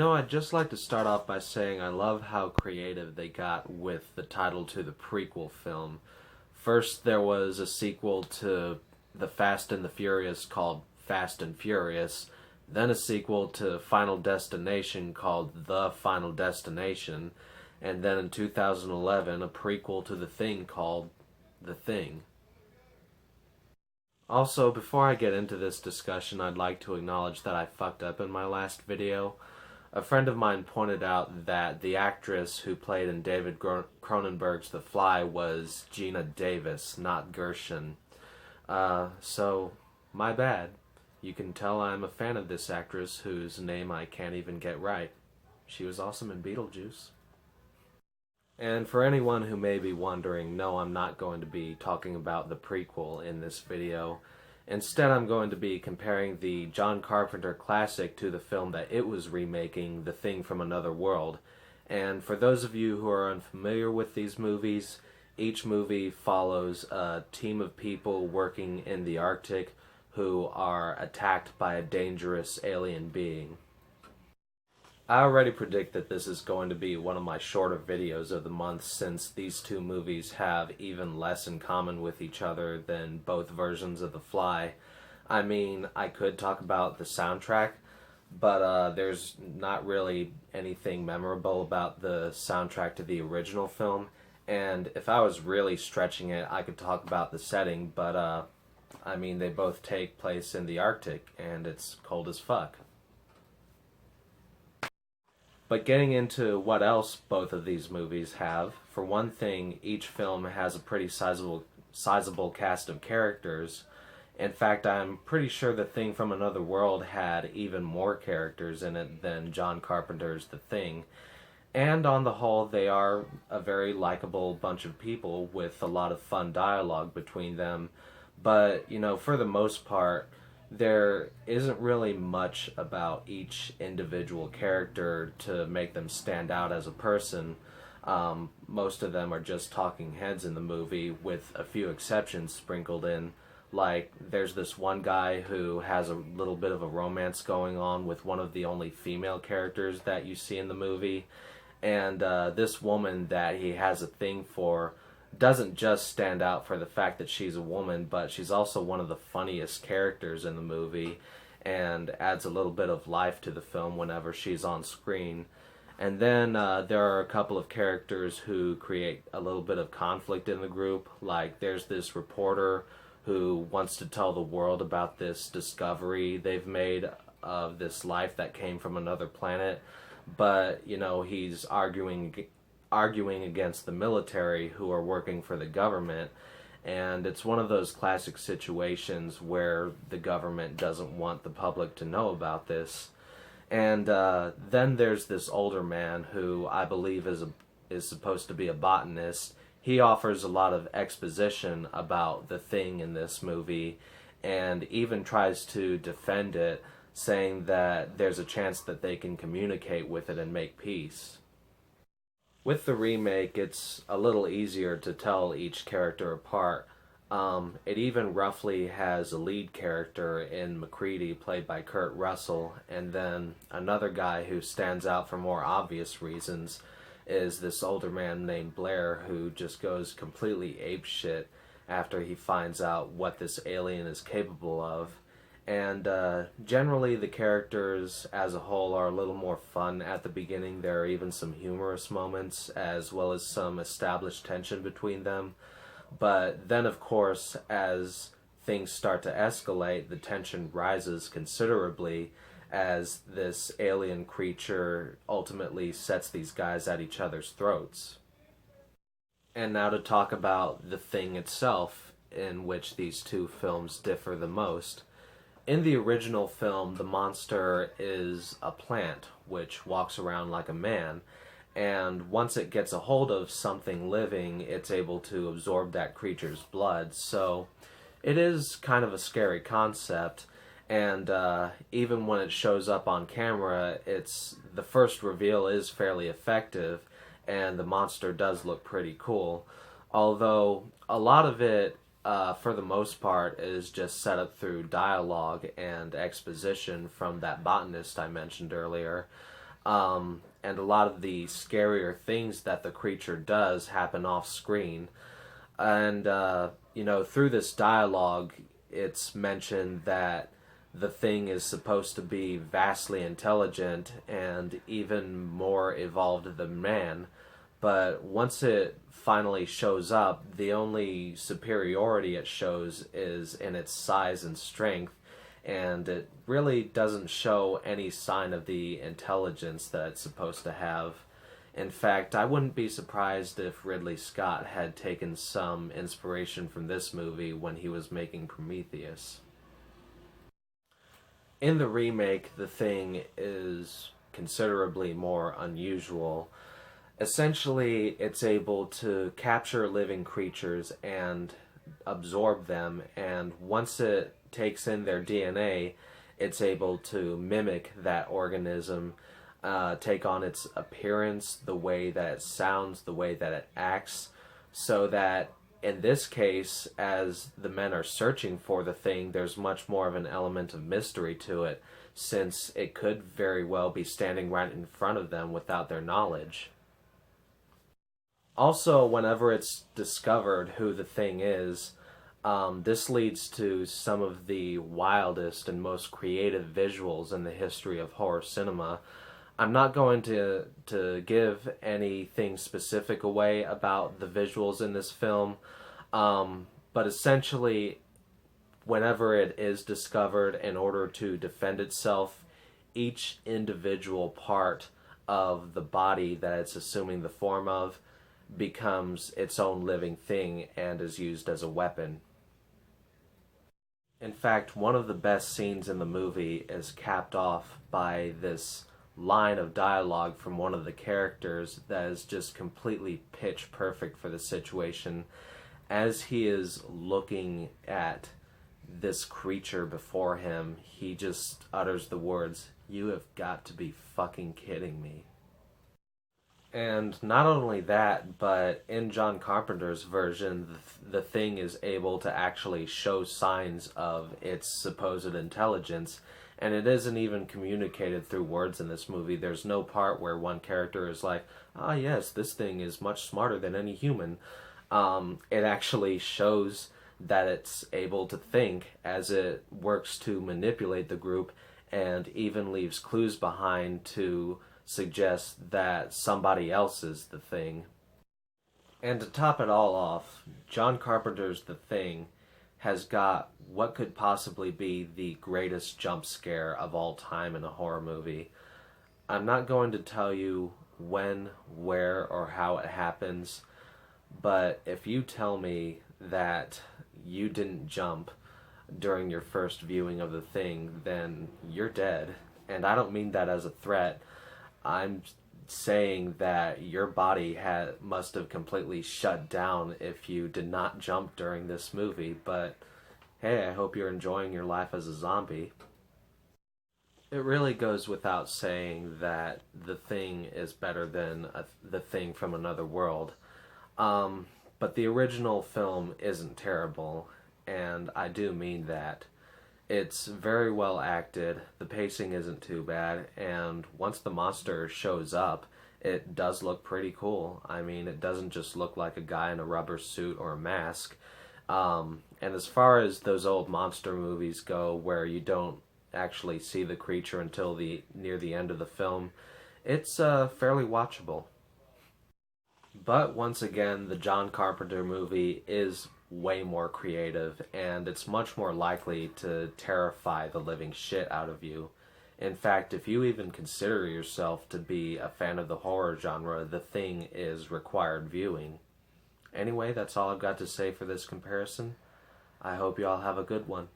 I'd just like to start off by saying I love how creative they got with the title to the prequel film. First, there was a sequel to The Fast and the Furious called Fast and Furious, then a sequel to Final Destination called The Final Destination, and then in 2011, a prequel to The Thing called The Thing. Also, before I get into this discussion, I'd like to acknowledge that I fucked up in my last video. A friend of mine pointed out that the actress who played in David Cronenberg's The Fly was Gina Davis, not Gershon. So, my bad. You can tell I'm a fan of this actress whose name I can't even get right. She was awesome in Beetlejuice. And for anyone who may be wondering, no, I'm not going to be talking about the prequel in this video. Instead, I'm going to be comparing the John Carpenter classic to the film that it was remaking, The Thing from Another World. And for those of you who are unfamiliar with these movies, each movie follows a team of people working in the Arctic who are attacked by a dangerous alien being. I already predict that this is going to be one of my shorter videos of the month since these two movies have even less in common with each other than both versions of The Fly. I mean, I could talk about the soundtrack, but there's not really anything memorable about the soundtrack to the original film, and if I was really stretching it, I could talk about the setting, but I mean, they both take place in the Arctic, and it's cold as fuck. But getting into what else both of these movies have, for one thing, each film has a pretty sizable cast of characters. In fact, I'm pretty sure The Thing from Another World had even more characters in it than John Carpenter's The Thing. And on the whole, they are a very likable bunch of people with a lot of fun dialogue between them. But, for the most part, there isn't really much about each individual character to make them stand out as a person. Most of them are just talking heads in the movie, with a few exceptions sprinkled in. Like, there's this one guy who has a little bit of a romance going on with one of the only female characters that you see in the movie. And this woman that he has a thing for doesn't just stand out for the fact that she's a woman, but she's also one of the funniest characters in the movie and adds a little bit of life to the film whenever she's on screen. And then there are a couple of characters who create a little bit of conflict in the group. Like, there's this reporter who wants to tell the world about this discovery they've made of this life that came from another planet, but he's arguing against the military who are working for the government, and it's one of those classic situations where the government doesn't want the public to know about this. And then there's this older man who I believe is supposed to be a botanist. He offers a lot of exposition about the Thing in this movie and even tries to defend it, saying that there's a chance that they can communicate with it and make peace. With the remake, it's a little easier to tell each character apart. It even roughly has a lead character in MacReady, played by Kurt Russell, and then another guy who stands out for more obvious reasons is this older man named Blair, who just goes completely apeshit after he finds out what this alien is capable of. And generally the characters as a whole are a little more fun at the beginning. There are even some humorous moments as well as some established tension between them. But then, of course, as things start to escalate, the tension rises considerably as this alien creature ultimately sets these guys at each other's throats. And now to talk about The Thing itself, in which these two films differ the most. In the original film, the monster is a plant which walks around like a man, and once it gets a hold of something living, it's able to absorb that creature's blood. So it is kind of a scary concept, and even when it shows up on camera, the first reveal is fairly effective, and the monster does look pretty cool. Although a lot of it for the most part, is just set up through dialogue and exposition from that botanist I mentioned earlier. and a lot of the scarier things that the creature does happen off screen. And, through this dialogue, it's mentioned that the thing is supposed to be vastly intelligent and even more evolved than man. But once it finally shows up, the only superiority it shows is in its size and strength, and it really doesn't show any sign of the intelligence that it's supposed to have. In fact, I wouldn't be surprised if Ridley Scott had taken some inspiration from this movie when he was making Prometheus. In the remake, the thing is considerably more unusual. Essentially, it's able to capture living creatures and absorb them, and once it takes in their DNA, it's able to mimic that organism, take on its appearance, the way that it sounds, the way that it acts, so that in this case, as the men are searching for the thing, there's much more of an element of mystery to it, since it could very well be standing right in front of them without their knowledge. Also, whenever it's discovered who the thing is, this leads to some of the wildest and most creative visuals in the history of horror cinema. I'm not going to give anything specific away about the visuals in this film, but essentially, whenever it is discovered, in order to defend itself, each individual part of the body that it's assuming the form of becomes its own living thing and is used as a weapon. In fact, one of the best scenes in the movie is capped off by this line of dialogue from one of the characters that is just completely pitch perfect for the situation. As he is looking at this creature before him, he just utters the words, "You have got to be fucking kidding me." And not only that, but in John Carpenter's version, the thing is able to actually show signs of its supposed intelligence, and it isn't even communicated through words in this movie. There's no part where one character is like, "Ah, yes, this thing is much smarter than any human." It actually shows that it's able to think as it works to manipulate the group, and even leaves clues behind to suggest that somebody else is the thing. And to top it all off, John Carpenter's The Thing has got what could possibly be the greatest jump scare of all time in a horror movie. I'm not going to tell you when, where, or how it happens, but if you tell me that you didn't jump during your first viewing of The Thing, then you're dead. And I don't mean that as a threat. I'm saying that your body must have completely shut down if you did not jump during this movie, but hey, I hope you're enjoying your life as a zombie. It really goes without saying that The Thing is better than The Thing from Another World. But the original film isn't terrible, and I do mean that. It's very well acted, the pacing isn't too bad, and once the monster shows up, it does look pretty cool. I mean, it doesn't just look like a guy in a rubber suit or a mask. And as far as those old monster movies go, where you don't actually see the creature until near the end of the film, it's fairly watchable. But once again, the John Carpenter movie is way more creative, and it's much more likely to terrify the living shit out of you. In fact, if you even consider yourself to be a fan of the horror genre, The Thing is required viewing. Anyway, that's all I've got to say for this comparison. I hope you all have a good one.